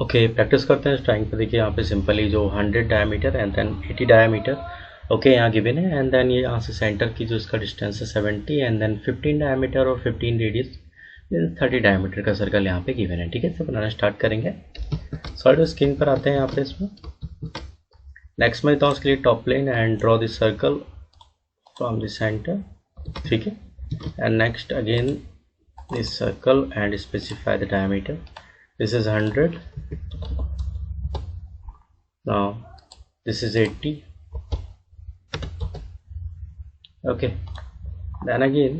Okay practice करते हैं drawing पे। देखिए यहाँ पे सिंपली जो 100 diameter and then 80 diameter okay यहाँ गिवन है, एंड देन ये यहाँ से सेंटर की जो इसका डिस्टेंस है 70 एंड देन 15 डायमीटर और 15 रेडियस 30 डायमीटर का सर्कल यहाँ पे गिवन है। ठीक है, इसे बनाना स्टार्ट करेंगे। सॉलिड स्क्रीन पर आते हैं यहाँ पे इसमें। नेक्स्ट में देता हूँ उसके लिए top plane and draw this circle from the centre. ठीक है, and next again this circle and specify the diameter. This is 100. Now this is 80. Okay, then again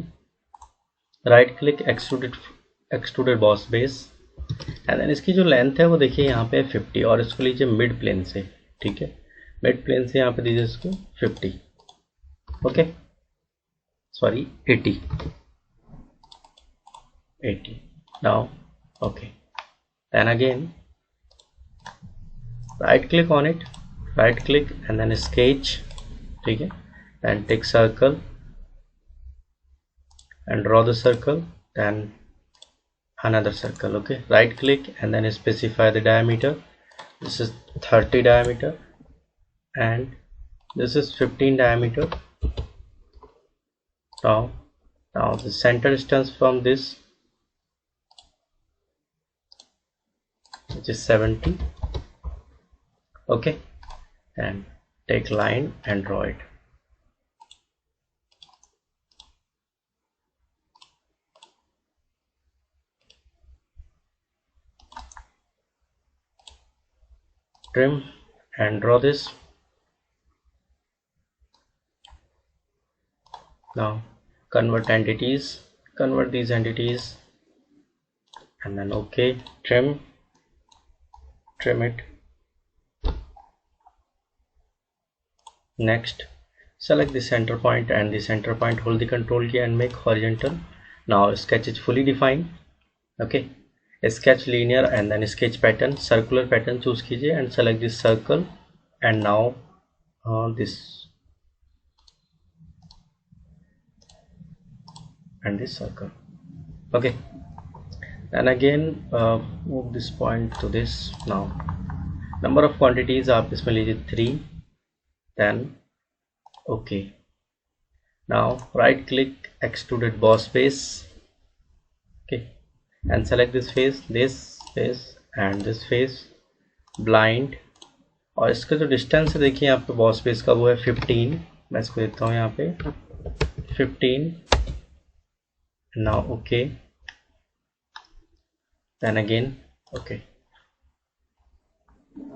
right click extruded boss base and then इसकी जो length है वो देखिए यहाँ पे 50 और इसको लीजिए मिड प्लेन से। ठीक है, मिड प्लेन से यहाँ पे दीजिए इसको 50। Okay sorry 80 now. Okay, then again right click on it, right click and then sketch. ठीक है, then take circle and draw the circle, then another circle. Okay, right click and then specify the diameter. This is 30 diameter and this is 15 diameter. Now the center distance from this, which is 70. Okay, and take line and draw it. Trim and draw this. Now convert these entities and then okay, trim it. Next select the center point and the center point, hold the control key and make horizontal. Now sketch is fully defined. Okay, sketch linear and then sketch pattern, circular pattern choose कीजिए and select this circle and now this and this circle. Okay, and again move this point to this. Now number of quantities आप इसमें लीजिए 3, then okay. Now right click extruded boss face. Okay, and select this face and this face, blind, और इसका जो distance है देखिए यहाँ पे बॉस फेस का वो है 15। मैं इसको देता हूँ यहाँ पे 15। Now okay, then again okay.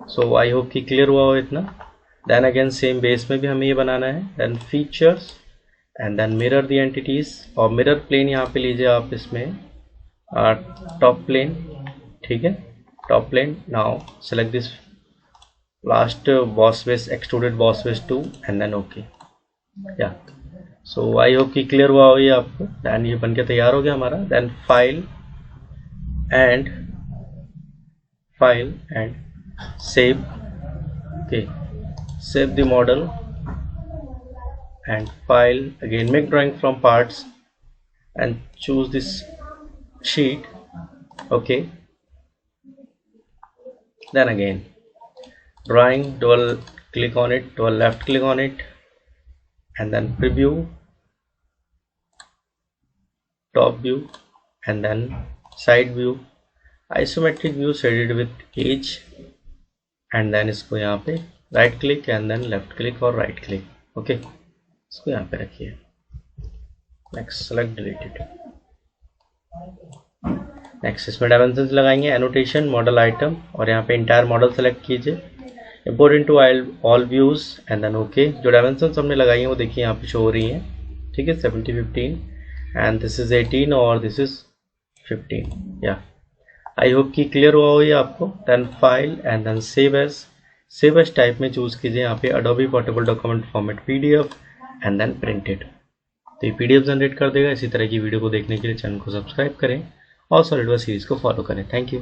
So I hope कि क्लियर हुआ हो इतना। then again सेम बेस में भी हमें ये बनाना है। then features and then mirror the entities, और mirror plane यहाँ पे लीजिए आप इसमें top plane। ठीक है, top plane. now select this last boss face, extruded boss face 2 and then okay. yeah, so I hope कि क्लियर हुआ हो ये आपको। then ये बनके तैयार हो गया हमारा। then file and save. Okay, save the model and file, again make drawing from parts and choose this sheet. Okay, then again drawing, double click on it, double left click on it and then preview, top view and then side view, isometric view shaded with edge and then इसको यहाँ पे right click and then left click और right click. Okay, इसको यहाँ पे रखिए। Next select deleted. Next इसमें dimensions लगाएंगे, एनोटेशन, मॉडल आइटम, और यहाँ पे इंटायर मॉडल सेलेक्ट कीजिए, import into all views and then okay. जो डायमेंशंस हमने लगाई हैं वो देखिए यहाँ पे शो हो रही हैं। ठीक है, 70 15 एंड दिस इज 18 और दिस इज 15। या आई होप कि क्लियर हुआ हो ये आपको। Then file and then save as type में चूज कीजिए यहाँ पे Adobe portable document format PDF and then printed. तो ये PDF जनरेट कर देगा। इसी तरह की वीडियो को देखने के लिए चैनल को सब्सक्राइब करें और सॉलिडवर्क्स सीरीज को फॉलो करें। Thank you.